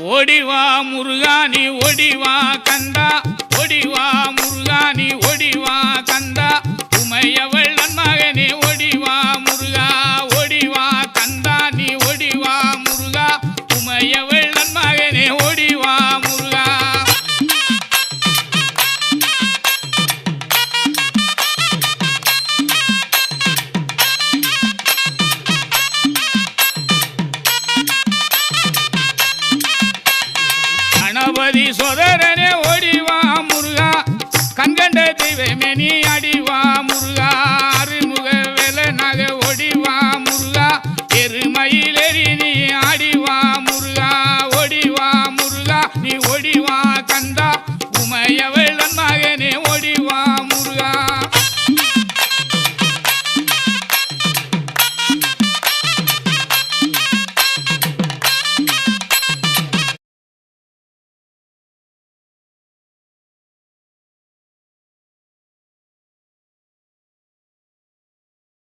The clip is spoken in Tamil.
ஓடிவா முருகானி ஓடிவா கந்தா ஓடிவா முருகானி ஓடிவா கந்தா உமையவள் நன்மகனே ஓடிவா முருகா ஓடிவா கந்தா நீ ஓடிவா முருகா உமையவள் நன்மகனே ஓடிவா முருகா கணபதி சோதரனே ஓடிவா முருகா கண்கண்ட தெய்வமே நீ அடி